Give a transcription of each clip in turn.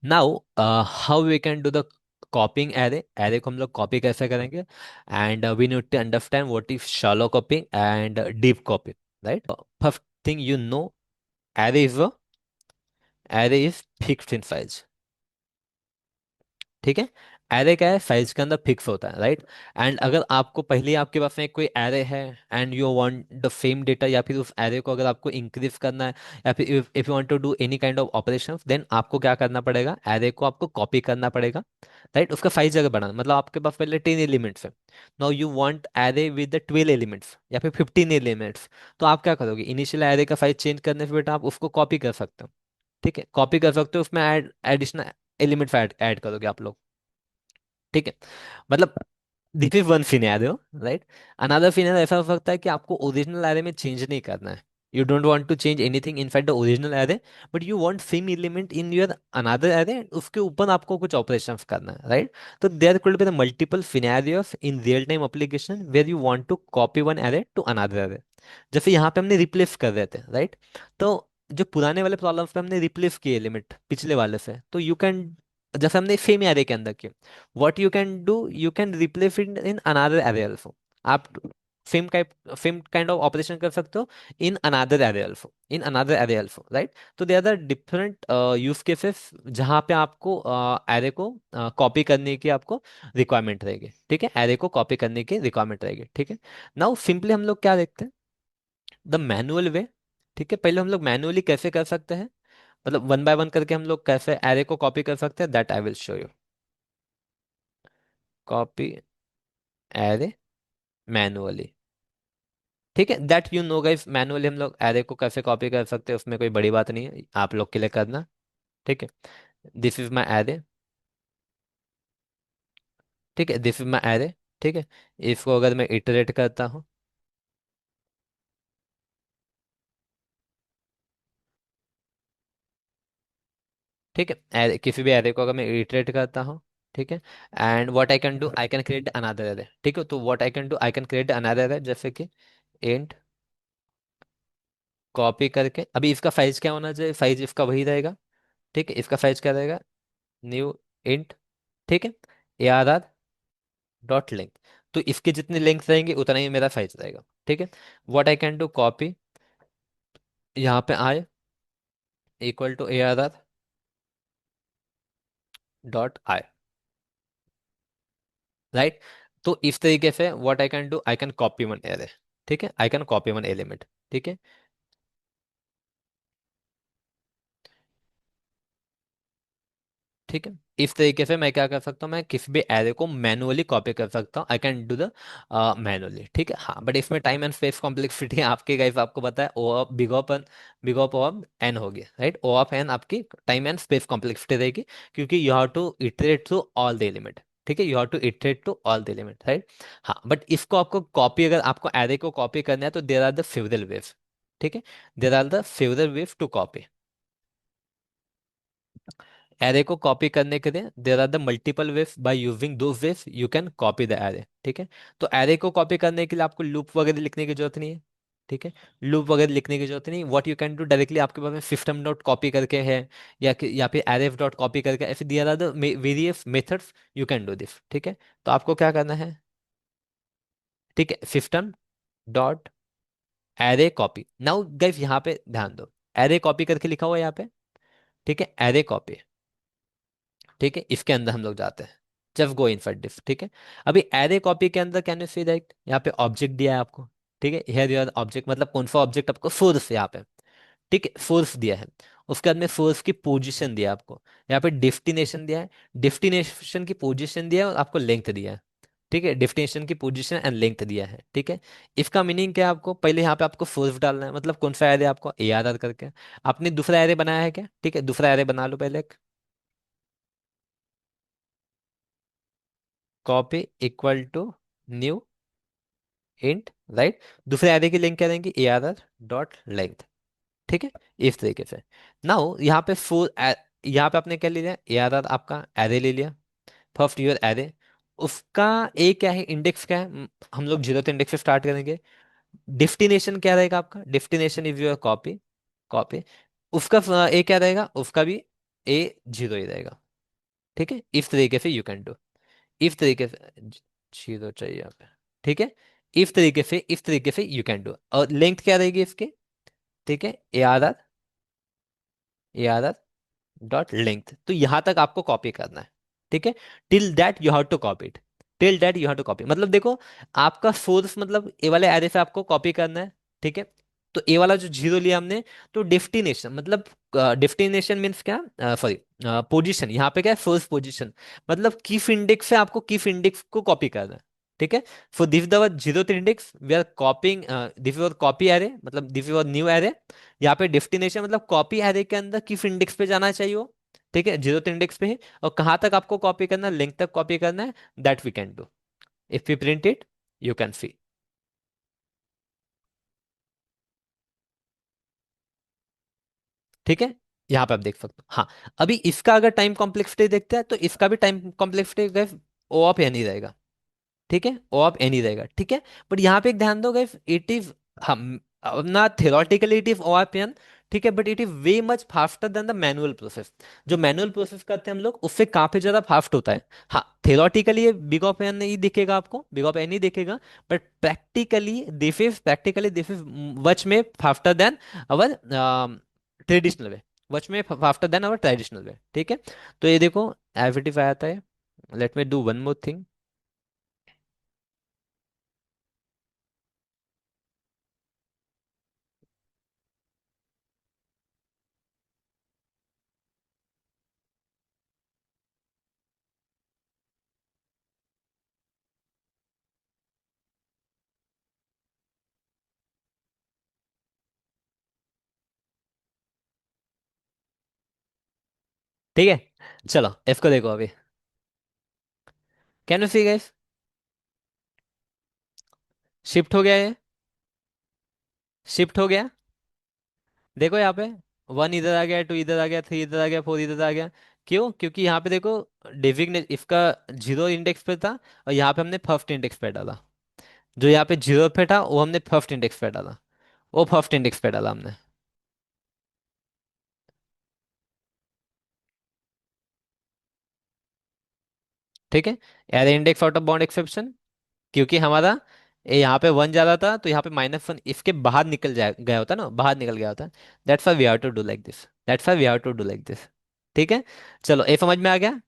Now how we can do the copying array, array को हम लोग कॉपी कैसे करेंगे, and we need to understand what is shallow copying and deep copying, right. First thing you know, array is array is fixed in size, ठीक है। Array क्या है, files के अंदर फिक्स होता है, राइट। एंड अगर आपको पहले आपके पास में कोई एरे है and you want the same data, या फिर उस एरे को अगर आपको इंक्रीज करना है, या फिर if you want to do any kind of operation, then आपको क्या करना पड़ेगा, एरे को आपको कॉपी करना पड़ेगा, राइट। उसका साइज अगर बढ़ाना, मतलब आपके पास पहले 10 एलिमेंट्स है, now you want array with the 12 elements या फिर 15 एलिमेंट्स, तो आप क्या करोगे, इनिशियल एरे का साइज चेंज करने से बेटा आप उसको कॉपी कर सकते हो, ठीक है। कॉपी कर सकते हो, उसमें एडिशनल एलिमेंट्स ऐड करोगे आप लोग, ठीक है। मतलब this is one scenario, right. Another scenario ऐसा हो सकता है कि आपको ओरिजिनल एरे में चेंज नहीं करना है, you don't want to change anything inside the original array, but you want same element in your another array, उसके ऊपर आपको कुछ ऑपरेशंस करना है, राइट। तो there could be the multiple scenarios in real time application where you want to copy one array to another array. जैसे यहाँ पे हमने रिप्लेस कर रहे थे, राइट। तो जो पुराने वाले प्रॉब्लम्स पे हमने रिप्लेस किए एलिमेंट पिछले वाले से, तो यू कैन, जैसे हमने सेम एरे के अंदर किया, what you can do, you can replace it in another array also, आप सेम काइंड ऑफ ऑपरेशन कर सकते हो in another array also, in another array also, right. तो they are the different use cases जहाँ पे आपको array को copy करने की आपको रिक्वायरमेंट रहेगी, ठीक है, एरे को कॉपी करने की रिक्वायरमेंट रहेगी, ठीक है। नाउ सिंपली हम लोग क्या देखते हैं, द मैनुअल वे, ठीक है। पहले हम लोग मैनुअली कैसे कर सकते हैं, मतलब वन बाय वन करके हम लोग कैसे एरे को कॉपी कर सकते हैं, that I will show you. Copy array manually, ठीक है, that you know guys, manually हम लोग एरे को कैसे कॉपी कर सकते हैं, उसमें कोई बड़ी बात नहीं है आप लोग के लिए करना, ठीक है। दिस इज माई एरे, ठीक है, दिस इज माई एरे, ठीक है। इसको अगर मैं इटरेट करता हूँ, ठीक है, किसी भी एरे को अगर मैं इटरेट करता हूँ, ठीक है, and what I can do, I can create another array, ठीक है। तो what I can do, I can create another array, जैसे कि इंट कॉपी करके, अभी इसका साइज क्या होना चाहिए, साइज इसका वही रहेगा, ठीक है। इसका साइज क्या रहेगा, न्यू इंट, ठीक है, ARR डॉट लेंथ, तो इसके जितने लेंथ रहेंगे उतना ही मेरा साइज रहेगा, ठीक है। What I can do, copy, यहाँ पे I equal to ARR dot I, right. तो इस तरीके से what I can do, I can copy one array, ठीक है, I can copy one element, ठीक है, ठीक है। इस तरीके से मैं क्या कर सकता हूँ, मैं किसी भी एरे को मैनुअली कॉपी कर सकता हूँ, I can do the manually, ठीक है। हाँ, बट इसमें टाइम एंड स्पेस कॉम्प्लेक्सिटी आपके गाइस आपको पता है, O of big of N हो गया, राइट। ओ ऑफ एन आपकी टाइम एंड स्पेस कॉम्प्लेक्सिटी रहेगी, क्योंकि you have to iterate through all the element, ठीक है, you have to iterate to all the element, right. हाँ, बट इसको आपको कॉपी, अगर आपको एरे को कॉपी करना है तो there are the several ways, ठीक है, there are the several ways to copy. Array को कॉपी करने के लिए there are the multiple ways, by using दो ways you can copy the array, ठीक है। तो एरे को कॉपी करने के लिए आपको लूप वगैरह लिखने की जरूरत नहीं है, ठीक है, लूप वगैरह लिखने की जरूरत नहीं। What you can do, directly आपके पास में सिस्टम डॉट कॉपी करके है, या फिर एरे डॉट कॉपी करके, ऐसे there are the various methods you can do this, ठीक है। तो आपको क्या करना है, ठीक है, system dot array copy. Now guys यहाँ पे ध्यान दो, एरे कॉपी करके लिखा हुआ है यहाँ पे, ठीक है, एरे कॉपी, ठीक है। इसके अंदर हम लोग जाते हैं, just go in for this, ठीक है। अभी एरे कॉपी के अंदर कैन यू सी दैट, यहाँ पे ऑब्जेक्ट दिया है आपको, ठीक है, हियर योर ऑब्जेक्ट, मतलब कौन सा ऑब्जेक्ट, आपको सोर्स यहाँ पे, ठीक है, सोर्स दिया है, उसके बाद में सोर्स की पोजीशन दिया है आपको, यहाँ पे डेस्टिनेशन दिया है, डेस्टिनेशन की पोजीशन दिया है, और आपको लेंथ दिया है, ठीक है, डेस्टिनेशन की पोजीशन एंड लेंथ दिया है, ठीक है। इसका मीनिंग क्या है, आपको पहले यहाँ पे आपको सोर्स डालना है, मतलब कौन सा एरे, आपको ARR करके आपने दूसरा एरे बनाया है क्या, ठीक है, दूसरा एरे बना लो पहले, copy equal to new int, right. दूसरे एरे की लिंक क्या देंगे, ARR डॉट लेंथ, ठीक है, इस तरीके से। नाउ यहाँ पे यहाँ पे आपने क्या ले लिया, ARR आपका एरे ले लिया, फर्स्ट यूर एरे, उसका ए क्या है, इंडेक्स क्या है, हम लोग 0th इंडेक्स से स्टार्ट करेंगे। डेस्टिनेशन क्या रहेगा आपका, destination is your copy, copy, उसका ए क्या रहेगा, उसका भी ए जीरो ही रहेगा। ठीक है, इस तरीके से यू कैन डू। इस तरीके से जीरो चाहिए यहाँ पे। ठीक है, इस तरीके से यू कैन डू। और लेंथ क्या रहेगी इसकी? ठीक है, A R R dot length, तो यहां तक आपको कॉपी करना है। ठीक है, till that you have to copy it. Till that you have to copy, मतलब देखो, आपका सोर्स मतलब ए वाले एरे से आपको कॉपी करना है। ठीक है, तो ए वाला जो जीरो लिया हमने, तो डेस्टिनेशन मतलब, डेस्टिनेशन मीन्स क्या, सॉरी, पोजीशन, यहाँ पे क्या है, फर्स्ट पोजीशन, मतलब कीफ इंडेक्स से आपको कीफ इंडेक्स को कॉपी करना है। ठीक है, for this the zero index we are copying, this is copy array, मतलब दिस इज न्यू एरे। यहाँ पे डेस्टिनेशन मतलब कॉपी एरे के अंदर किस इंडेक्स पे जाना चाहिए वो। ठीक है, जीरो इंडेक्स पे है, और कहाँ तक आपको कॉपी करना है, लिंक तक कॉपी करना है। That we can do if we print it, you can see. ठीक है, यहाँ पे आप देख सकते हो। हाँ, अभी इसका अगर टाइम कॉम्प्लेक्सिटी देखते हैं, तो इसका भी time complexity O of N ही रहेगा। ठीक है, ओ ऑफ एनी रहेगा। ठीक है, बट यहाँ पे एक ध्यान दो गाइस, इट इज, हम, ना theoretically it is O of N. ठीक है, but it is way much faster than the manual process. जो मैनुअल प्रोसेस करते हैं हम लोग, उससे काफी ज्यादा फास्ट होता है। हाँ, थियोरेटिकली ये बिग ऑफ एन ही दिखेगा आपको, बिग ऑफ एन ही दिखेगा, but practically this is much में फास्टर देन अवर ट्रेडिशनल वे, मच में फास्टर देन अवर ट्रेडिशनल वे। ठीक है, तो ये देखो, एज इट इज आता है। Let me do one more thing. ठीक है, चलो इसको देखो अभी। Can you see guys, shift हो गया ये, शिफ्ट हो गया। देखो यहाँ पे, वन इधर आ गया, टू इधर आ गया, थ्री इधर आ गया, फोर इधर आ गया। क्यों? क्योंकि यहाँ पे देखो, डेजिग्नेट इसका जीरो इंडेक्स पे था, और यहाँ पे हमने फर्स्ट इंडेक्स पे डाला। जो यहाँ पे जीरो पे था, वो हमने फर्स्ट इंडेक्स पे डाला, वो फर्स्ट इंडेक्स पे डाला हमने। ठीक है, array index out of bound exception, क्योंकि हमारा यहाँ पे वन जा रहा था, तो यहाँ पे -1 इसके बाहर निकल जाए गया होता ना, बाहर निकल गया होता। That's why we have to do like this, that's why we have to do like this. ठीक है, चलो ये समझ में आ गया।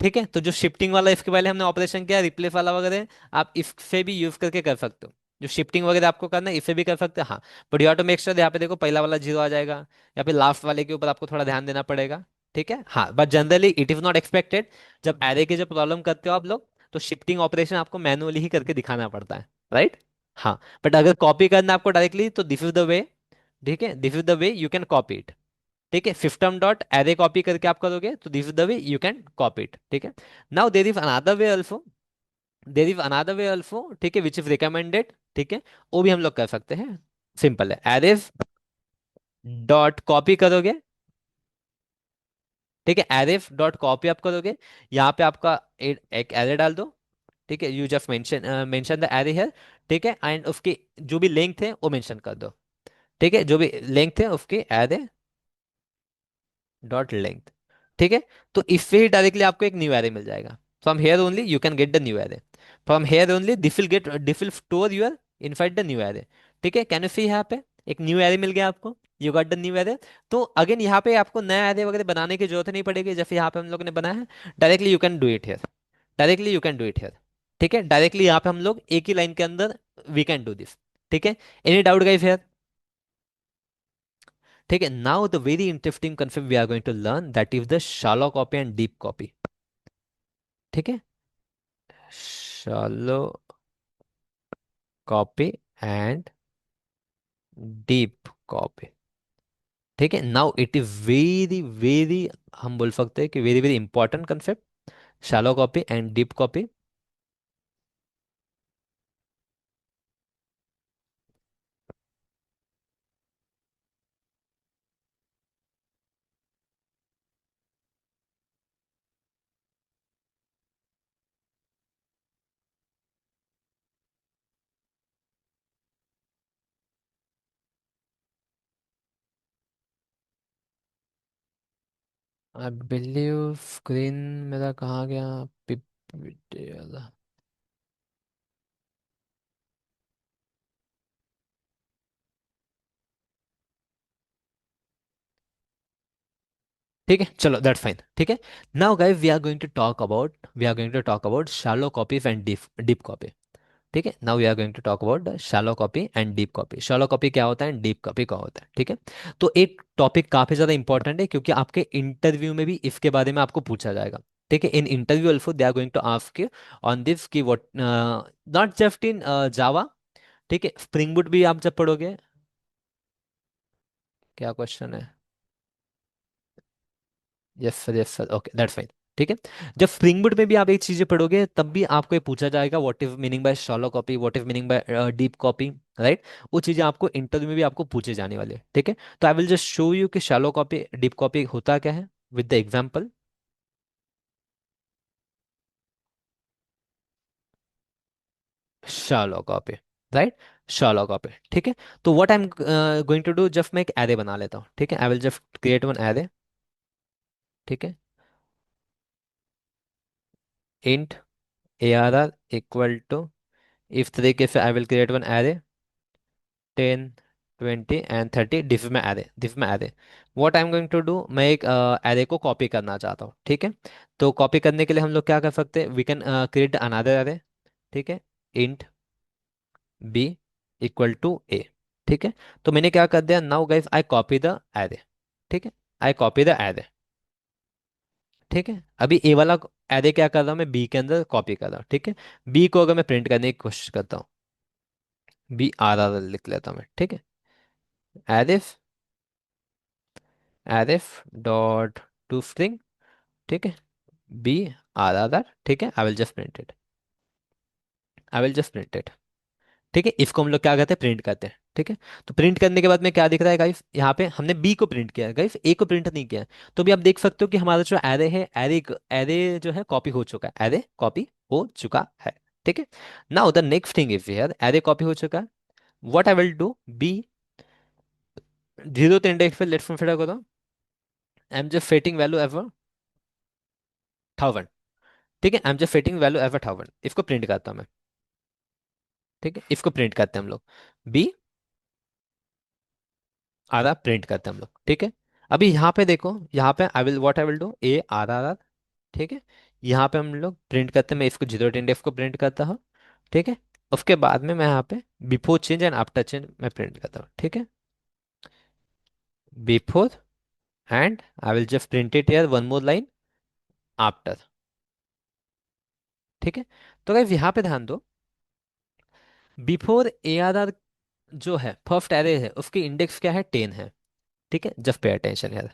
ठीक है, तो जो शिफ्टिंग वाला इसके पहले हमने ऑपरेशन किया, रिप्लेस वाला वगैरह, आप इससे भी यूज करके कर सकते हो। जो शिफ्टिंग वगैरह आपको करना है, इससे भी कर सकते हो। हाँ, but you have to make sure, यहाँ पे देखो पहला वाला जीरो आ जाएगा, या फिर लास्ट वाले के ऊपर आपको थोड़ा ध्यान देना पड़ेगा। ठीक है, हाँ, but generally it is not expected. जब एरे की जब प्रॉब्लम करते हो आप लोग, तो शिफ्टिंग ऑपरेशन आपको मैनुअली ही करके दिखाना पड़ता है, राइट। हाँ, बट अगर कॉपी करना है आपको डायरेक्टली, तो दिस इज द वे। ठीक है, this is the way you can copy it. ठीक है, सिस्टम डॉट एरे कॉपी करके आप करोगे, तो this is the way you can copy it. ठीक है, now there is another way also, there is another way also, ठीक है, विच इज रिकमेंडेड। ठीक है, वो भी हम लोग कर सकते हैं। सिंपल है, एरेज डॉट कॉपी करोगे। ठीक है, एरेज डॉट कॉपी आप करोगे, यहाँ पे आपका एक एरे डाल दो। ठीक है, you just mention mention the array है। ठीक है, एंड उसकी जो भी लेंथ है वो मेंशन कर दो। ठीक है, जो भी लेंथ है उसकी एरे डॉट लेंथ। ठीक है, तो इससे ही डायरेक्टली आपको एक न्यू एरे मिल जाएगा। From here only you can get the new array, from here only this will store your inside the new array. ठीक है, कैन यू सी यहाँ पे एक न्यू एरे मिल गया आपको, you got the new array. तो अगेन यहाँ पे आपको नया एरे वगैरह बनाने की जरूरत नहीं पड़ेगी, जैसे यहाँ पे हम लोग ने बनाया है। Directly you can do it here, directly you can do it here. ठीक है, डायरेक्टली यहाँ पे हम लोग एक ही लाइन के अंदर वी कैन डू दिस। ठीक है, एनी डाउट गाइस हियर? ठीक है, now the very interesting concept we are going to learn, that is the shallow copy and deep copy. ठीक है, shallow copy and deep copy. ठीक है, now it is very very, हम बोल सकते हैं कि very very important concept, shallow copy and deep copy. I believe screen मेरा कहाँ गया, पीपीटी वाला। ठीक है चलो दैट्स फाइन, ठीक है। Now guys we are going to talk about shallow copies and deep deep copy. ठीक है, now we are going to talk about the shallow copy and deep copy. Shallow copy क्या होता है, deep copy क्या होता है, ठीक है। तो एक टॉपिक काफी ज्यादा इंपॉर्टेंट है क्योंकि आपके इंटरव्यू में भी इसके बारे में आपको पूछा जाएगा। ठीक है, in interview also they are going to ask you on this की what, not just in Java. ठीक है, स्प्रिंग बूट भी आप जब पढ़ोगे, क्या क्वेश्चन है? Yes sir, yes sir, okay that's fine. ठीक है, जब स्प्रिंग बूट में भी आप एक चीजें पढ़ोगे तब भी आपको ये पूछा जाएगा what is meaning bye shallow copy, what is meaning bye deep copy, right. वो चीजें आपको इंटरव्यू में भी आपको पूछे जाने वाले हैं, ठीक है। तो I will just show you कि शॉलो कॉपी डीप कॉपी होता क्या है with the example. Shallow copy, right, shallow copy, ठीक है। तो what I am going to do, just मैं एक एरे बना लेता हूँ, ठीक है। I will just create one array, ठीक है। इंट ARR इक्वल टू, इस तरीके से I will create one array 10 20 and 30, this में array what I am going to do, मैं एक एरे को कॉपी करना चाहता हूँ, ठीक है। तो कॉपी करने के लिए हम लोग क्या कर सकते हैं, we can create another array, ठीक है। Int B equal to A, ठीक है। तो मैंने क्या कर दिया, now guys I copy the array, ठीक है। आई कॉपी द एरे, ठीक है। अभी ए वाला एरे क्या कर रहा हूँ, मैं बी के अंदर कॉपी कर रहा हूँ, ठीक है। बी को अगर मैं प्रिंट करने की कोशिश करता हूँ, BRR लिख लेता हूँ मैं, ठीक है। एरिफ, एरिफ डॉट टू स्ट्रिंग, ठीक है। BRR, ठीक है। I will just print it, I will just print it, ठीक है। इसको हम लोग क्या करते हैं, प्रिंट करते हैं, ठीक है। तो प्रिंट करने के बाद में क्या दिख रहा है गाइस, यहाँ पे हमने बी को प्रिंट किया है गाइस, ए को प्रिंट नहीं किया है। तो भी आप देख सकते हो कि हमारा जो एरे है, एरे एरे जो है कॉपी हो चुका है, एरे कॉपी हो चुका है, ठीक है। Now the next thing is here, array copy हो चुका है। What I will do, B zero index पे लेट्स कंसीडर करो, I am just setting value ever 1000, ठीक है। I am just setting value ever 1000, इसको प्रिंट करता हूं मैं, ठीक है। इसको प्रिंट करते हैं हम लोग, बी आधा प्रिंट करते हैं हम लोग, ठीक है। अभी यहाँ पे देखो, यहाँ पे आई विल डू ARR, ठीक है। यहाँ पे हम लोग प्रिंट करते हैं, मैं इसको जीरो इंडेक्स को प्रिंट करता हूँ, ठीक है। उसके बाद में मैं यहाँ पे before change and after change मैं प्रिंट करता हूँ, ठीक है। Before and I will just print it here one more line after, ठीक है। तो गाइस यहाँ पे ध्यान दो, बिफोर ARR जो है फर्स्ट एरे है, उसकी इंडेक्स क्या है, 10 है, ठीक है। जस्ट पे अटेंशन यार,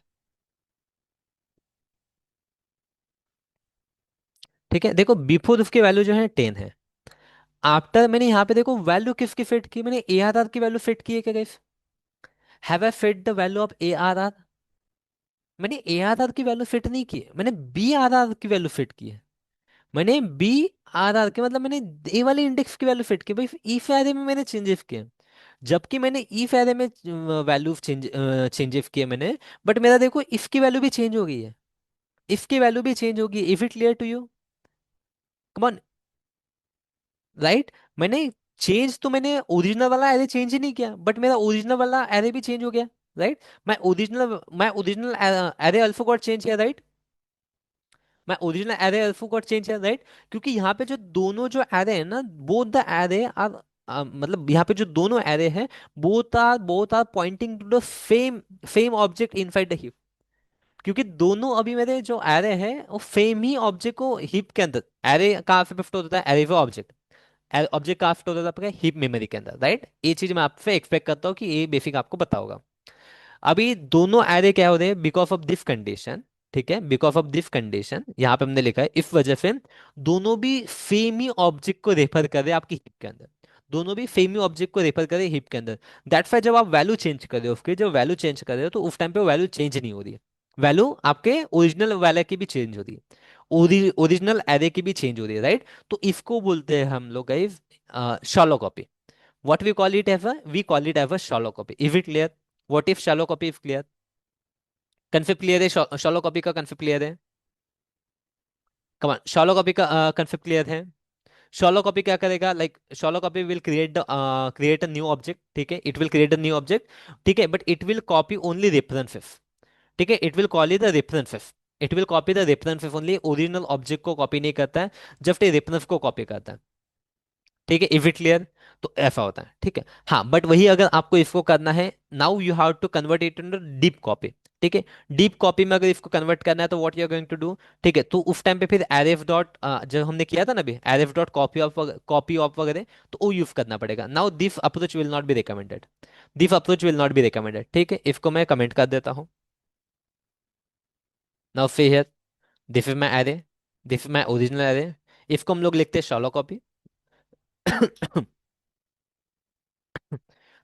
ठीक है। देखो बिफोर उसकी वैल्यू जो है 10 है, आफ्टर मैंने यहाँ पे देखो वैल्यू किसकी फिट की, मैंने ARR की वैल्यू फिट की है क्या guys, have I fit the value of ARR, मैंने ARR की वैल्यू फिट नहीं की है, मैंने BRR की वैल्यू फिट की है। मैंने BRR के मतलब मैंने ए वाले इंडेक्स की वैल्यू फिट की भाई, ईफ एरे में मैंने चेंजेस किए, जबकि मैंने ईफ एरे में वैल्यू चेंजेस किए मैंने, बट मेरा देखो इसकी वैल्यू भी चेंज हो गई है, इसकी वैल्यू भी चेंज होगी, if it clear to you, come on, right. मैंने चेंज तो मैंने ओरिजिनल वाला एरे चेंज ही नहीं किया, बट मेरा ओरिजिनल वाला एरे भी चेंज हो गया, राइट। मैं ओरिजिनल एरे अल्फा को चेंज किया, राइट। मैं ओरिजिनल एरे अल्फा को चेंज किया, राइट। क्योंकि यहाँ पे जो दोनों जो एरे है ना, बोथ द एरे आर, मतलब यहाँ पे जो दोनों एरे हैं, both are pointing to the same same object inside the heap, क्योंकि दोनों अभी मेरे जो एरे है वो सेम ही ऑब्जेक्ट को हीप के अंदर, एरे कहाँ पे शिफ्ट होता है, एरे पे ऑब्जेक्ट, ऑब्जेक्ट कहाँ शिफ्ट होता है आपका, हीप मेमोरी के अंदर, राइट। ये चीज मैं आपसे एक्सपेक्ट करता हूँ कि ये बेसिक आपको पता होगा। अभी दोनों एरे क्या हो रहे हैं, बिकॉज ऑफ दिस कंडीशन, ठीक है। बिकॉज ऑफ दिस कंडीशन यहाँ पे हमने लिखा है इस वजह से दोनों भी सेम ही ऑब्जेक्ट को रेफर कर रहे हैं आपकी हिप के अंदर, दोनों भी सेम ही ऑब्जेक्ट को रेफर कर रहे हैं हिप के अंदर। दैट्स वाई जब आप वैल्यू चेंज कर रहे हो, उसके जब वैल्यू चेंज कर रहे हो तो उस टाइम पे वैल्यू चेंज नहीं हो रही है, वैल्यू आपके ओरिजिनल वैल्यू की भी चेंज हो रही है, ओरिजिनल एरे की भी चेंज हो रही है, राइट। तो इसको बोलते हैं हम लोग guys shallow copy. What we call it as a, we call it as a shallow copy. Is it clear? What if shallow copy is clear? Concept clear है? शॉलो कॉपी का कंसेप्ट क्लियर है? कमान, shallow copy का concept clear है? Shallow copy क्या करेगा, like shallow copy will create a new object, ठीक है, it will create a new object, ठीक है, but it will copy only references, ठीक है, it will call the references, it will copy the references only, original object को copy नहीं करता है, जस्ट ए रेफरेंस को कॉपी करता है, ठीक है, इफ इट क्लियर? तो ऐसा होता है, ठीक है। हाँ, बट वही अगर आपको इसको करना है, now you have to convert it into deep copy, ठीक है। डीप कॉपी में अगर इसको कन्वर्ट करना है तो what you are going to do, ठीक है, तो उस टाइम पे फिर aref डॉट, जब हमने किया था ना अभी aref डॉट कॉपी ऑफ वगैरह, तो वो यूज करना पड़ेगा। Now this approach will not be recommended, this approach will not be recommended, ठीक है, इसको मैं कमेंट कर देता हूँ। Now see here, this is my array, this is my original array, इसको हम लोग लिखते हैं shallow copy.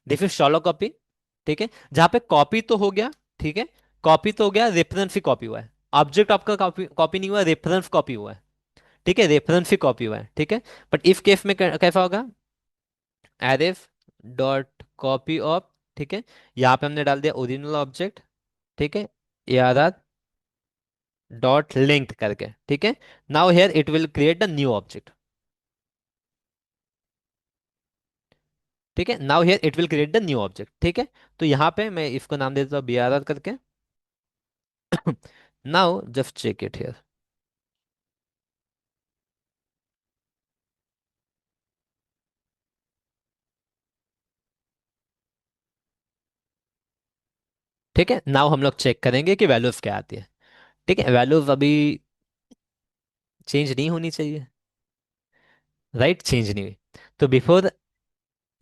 This is shallow copy, ठीक है, जहां पे कॉपी तो हो गया, ठीक है, कॉपी तो हो गया, रेफरेंस ही कॉपी हुआ है, ऑब्जेक्ट आपका कॉपी कॉपी नहीं हुआ, रेफरेंस कॉपी हुआ है, ठीक है, रेफरेंस ही कॉपी हुआ है, ठीक है। बट इस केस में कैसा होगा, एरेफ डॉट कॉपी ऑफ, ठीक है, यहाँ पे हमने डाल दिया ओरिजिनल ऑब्जेक्ट, ठीक है, ARR डॉट लिंक्ड करके, ठीक है। Now here it will create the new object, ठीक है, now here it will create the new object, ठीक है। तो यहाँ पे मैं इसको नाम दे देता हूँ BRR करके। Now just check it here, ठीक है। नाउ हम लोग चेक करेंगे कि वैल्यूज क्या आती है, ठीक है, वैल्यूज अभी चेंज नहीं होनी चाहिए, राइट, चेंज नहीं हुई। तो बिफोर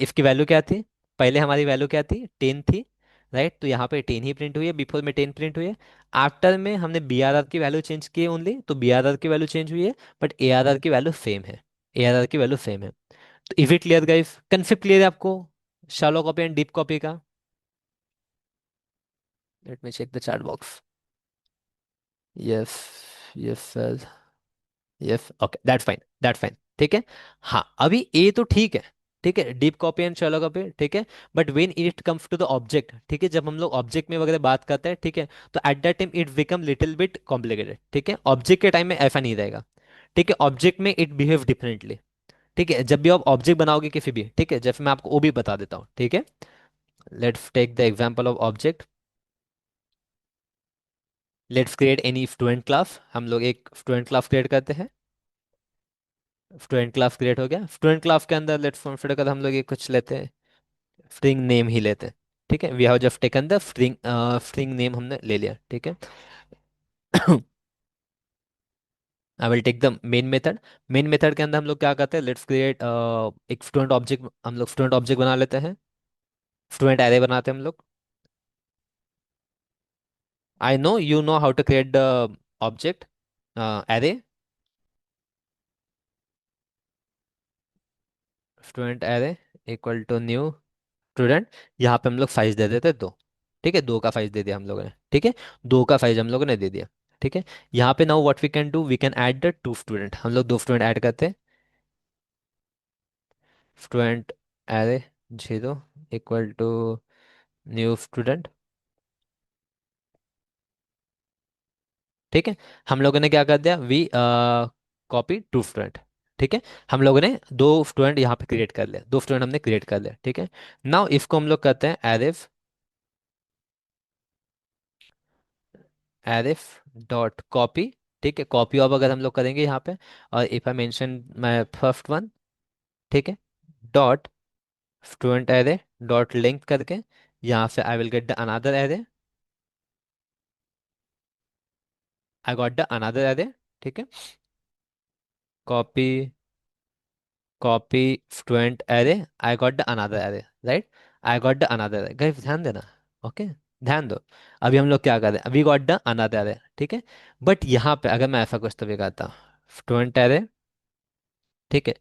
इसकी वैल्यू क्या थी, पहले हमारी वैल्यू क्या थी, 10 थी, राइट, तो यहाँ पे 10 ही प्रिंट हुई है, बिफोर में 10 प्रिंट हुई है। आफ्टर में हमने BRR की वैल्यू चेंज की है ओनली, तो BRR की वैल्यू चेंज हुई है, बट ARR की वैल्यू सेम है, ARR की वैल्यू सेम है। तो is it clear guys, concept clear है आपको shallow copy and deep copy का? Let me check the chat box. Yes, yes sir, yes, okay, that's fine, that's fine, ठीक है। हाँ, अभी ए तो ठीक है, ठीक है, deep copy and shallow copy, ठीक है, but when it comes to the object, ठीक है, जब हम लोग ऑब्जेक्ट में वगैरह बात करते हैं, ठीक है, तो at that time it become little bit complicated, ठीक है, ऑब्जेक्ट के टाइम में ऐसा नहीं रहेगा, ठीक है, ऑब्जेक्ट में इट बिहेव डिफरेंटली, ठीक है, जब भी आप ऑब्जेक्ट बनाओगे किसी भी, ठीक है, जैसे मैं आपको वो भी बता देता हूँ, ठीक है। Let's take the example of object, let's create any student class, हम लोग एक स्टूडेंट क्लास क्रिएट करते हैं। स्टूडेंट क्लास क्रिएट हो गया, स्टूडेंट क्लास के अंदर लेट्स कंसिडर कर हम लोग ये कुछ लेते हैं, स्ट्रिंग नेम ही लेते हैं, ठीक है, we have just taken the string name हमने ले लिया, ठीक है। I will take the main method, main method के अंदर हम लोग क्या करते हैं, लेट्स क्रिएट एक स्टूडेंट ऑब्जेक्ट, हम लोग स्टूडेंट ऑब्जेक्ट बना लेते हैं, स्टूडेंट एरे बनाते हैं हम लोग। I know you know how to create the object array, student array equal to new student, यहाँ पे हम लोग साइज दे देते दो, ठीक है, दो का साइज दे दिया हम लोगों ने, ठीक है, दो का साइज हम लोगों ने दे दिया, ठीक है। यहाँ पे now what we can do, we can add the two student, हम लोग दो स्टूडेंट ऐड करते हैं, student array 0 equal to new student, ठीक है। हम लोगों ने क्या कर दिया, वी कॉपी टू स्टूडेंट, ठीक है, हम लोगों ने दो स्टूडेंट यहाँ पे क्रिएट कर लिया, दो स्टूडेंट हमने क्रिएट कर लिया, ठीक है। नाउ इसको हम लोग करते हैं एरेफ, एरेफ डॉट कॉपी, ठीक है, कॉपी ऑफ अगर हम लोग करेंगे यहाँ पे, और if I mention my first one, ठीक है, dot student array dot link करके, यहाँ से I will get the another array, I got the another array, ठीक है, copy copy student array, I got the another array, right, I got the another array, guys ध्यान देना, okay, ध्यान दो। अभी हम लोग क्या कर रहे हैं, अभी गॉट द अनदर एरे, ठीक है, बट यहाँ पे अगर मैं ऐसा कुछ तो भी करता हूँ, स्टूडेंट एरे, ठीक है,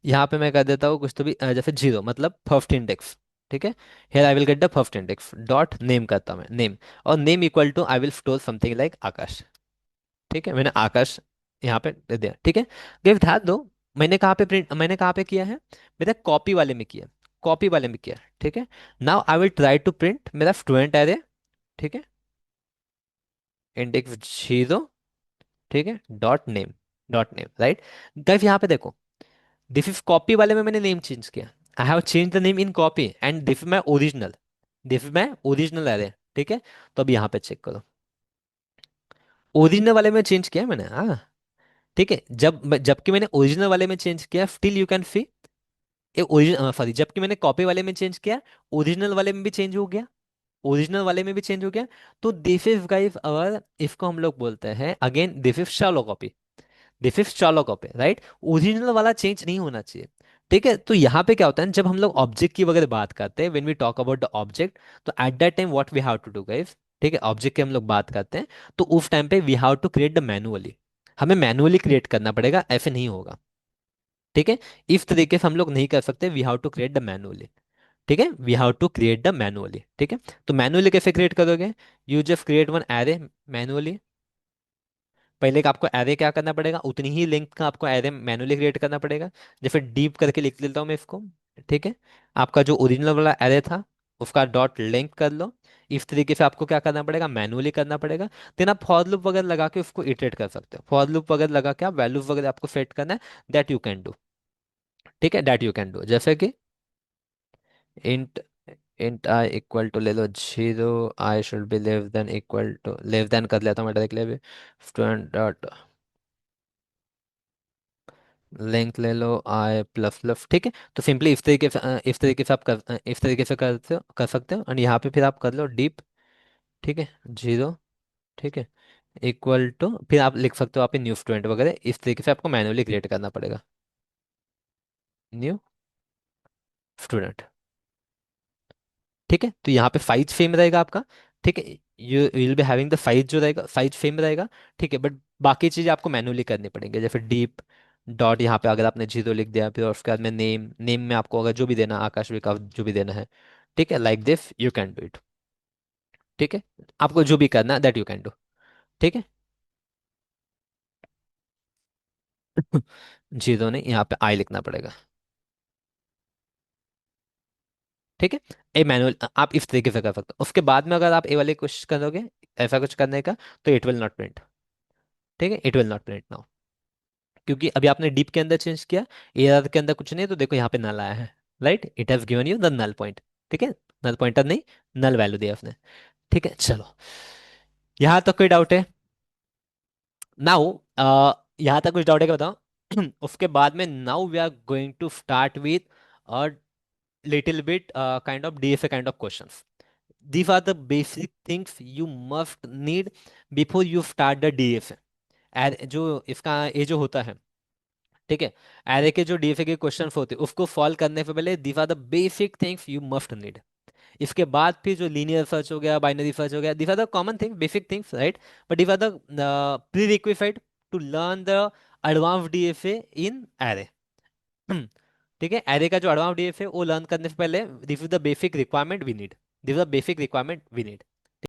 यहाँ पे मैं कर देता हूँ कुछ तो भी जैसे 0 मतलब फर्स्ट इंडेक्स, ठीक है, here I will get the first index dot name करता हूँ मैं, नेम, और name equal to I will store something like Akash, ठीक है, मैंने आकाश यहाँ पे दे दिया, ठीक है। गाइस ध्यान दो, मैंने कहाँ पे किया है, मेरा कॉपी वाले में किया, कॉपी वाले में किया, ठीक है। Now I will try to print मेरा स्टूडेंट एरे, ठीक है, इंडेक्स जीरो, ठीक है, dot name, dot name, right. Guys यहाँ पे देखो, दिस इज कॉपी वाले में मैंने नेम चेंज किया, I have change the name in copy, and this is my original, this is my original array, ठीक है। तो अब यहाँ पे चेक करो, ओरिजिनल वाले में चेंज किया है मैंने, हाँ, ठीक है। जबकि मैंने ओरिजिनल वाले में चेंज किया, still you can C A original, sorry, जबकि मैंने कॉपी वाले में चेंज किया, ओरिजिनल वाले में भी चेंज हो गया, ओरिजिनल वाले में भी चेंज हो गया। तो दिस इज गाइस अवर, इसको हम लोग बोलते हैं again, this is shallow copy, this is shallow copy, right. Original वाला चेंज नहीं होना चाहिए, ठीक है। तो यहाँ पे क्या होता है, जब हम लोग ऑब्जेक्ट की वगैरह बात करते हैं, when we talk about the object, तो at that time what we have to do guys, ठीक है, ऑब्जेक्ट की हम लोग बात करते हैं, तो उस टाइम पे we have to create the manually, हमें मैनुअली क्रिएट करना पड़ेगा, ऐसे नहीं होगा, ठीक है। इस तरीके से हम लोग नहीं कर सकते, we have to create the manually, ठीक है, we have to create the manually, ठीक है। तो मैनुअली कैसे क्रिएट करोगे, you just create one array manually, पहले का आपको एरे क्या करना पड़ेगा, उतनी ही लेंथ का आपको एरे मैनुअली क्रिएट करना पड़ेगा। जैसे डीप करके लिख लेता हूँ मैं इसको, ठीक है। आपका जो ओरिजिनल वाला एरे था, उसका डॉट लेंथ कर लो, इस तरीके से आपको क्या करना पड़ेगा, मैनुअली करना पड़ेगा। देन आप फॉर लूप वगैरह लगा के उसको इटरेट कर सकते हो, फॉर लूप वगैरह लगा के आप वैल्यूज वगैरह आपको सेट करना है, दैट यू कैन डू, ठीक है, दैट यू कैन डू। जैसे कि int int I equal to ले लो zero, I should be less than equal to, less than कर लेता हूँ मैं डायरेक्टली, स्टूडेंट डॉट लेंथ ले लो आई प्लस प्लस, ठीक है। तो सिंपली इस तरीके से आप इस तरीके से कर सकते हो, और यहाँ पे फिर आप कर लो डीप, ठीक है, जीरो, ठीक है, इक्वल टू, फिर आप लिख सकते हो आप न्यू स्टूडेंट वगैरह, इस तरीके से आपको मैनुअली क्रिएट करना पड़ेगा, न्यू स्टूडेंट, ठीक है। तो यहाँ पे साइज सेम रहेगा आपका, ठीक है, you will be having the size जो रहेगा, साइज सेम रहेगा, ठीक है, बट बाकी चीजें आपको मैनुअली करनी पड़ेंगी, जैसे डीप डॉट, यहाँ पे अगर आपने जीरो लिख दिया, फिर उसके बाद में नेम, नेम में आपको अगर जो भी देना, आकाश विकास जो भी देना है, ठीक है, like this you can do it, ठीक है, आपको जो भी करना दैट यू कैन डू, ठीक है। जीरो नहीं, यहाँ पे आई लिखना पड़ेगा, ठीक है। ए मैनुअल आप इस तरीके से कर सकते हो, उसके बाद में अगर आप ए वाली कोशिश करोगे ऐसा कुछ करने का, तो इट विल नॉट प्रिंट, ठीक है, it will not print now, क्योंकि अभी आपने डीप के अंदर चेंज किया, एआर के अंदर कुछ नहीं है, तो देखो यहाँ पे नल आया है, right, it has given you the null point, ठीक है, नल पॉइंटर नहीं, नल वैल्यू दिया उसने, ठीक है। चलो, यहाँ तक कोई डाउट है, नाउ यहाँ तक कुछ डाउट है क्या बताओ। उसके बाद में now we are going to start with a little bit kind of DFA kind of questions, these are the basic things you must need before you start the DFA। जो इसका ये जो होता है, ठीक है, एरे के जो डीएफए के क्वेश्चन होते हैं उसको सॉल्व करने से पहले these are the basic things you must need. इसके बाद फिर जो लीनियर सर्च हो गया, बाइनरी सर्च हो गया, these are the common thing, basic things, right, but these are the prerequisite to learn the advance DFA in array. ठीक है, एरे का जो एडवांस डीएफए वो लर्न करने से पहले this is the basic requirement we need, this is the basic requirement we need,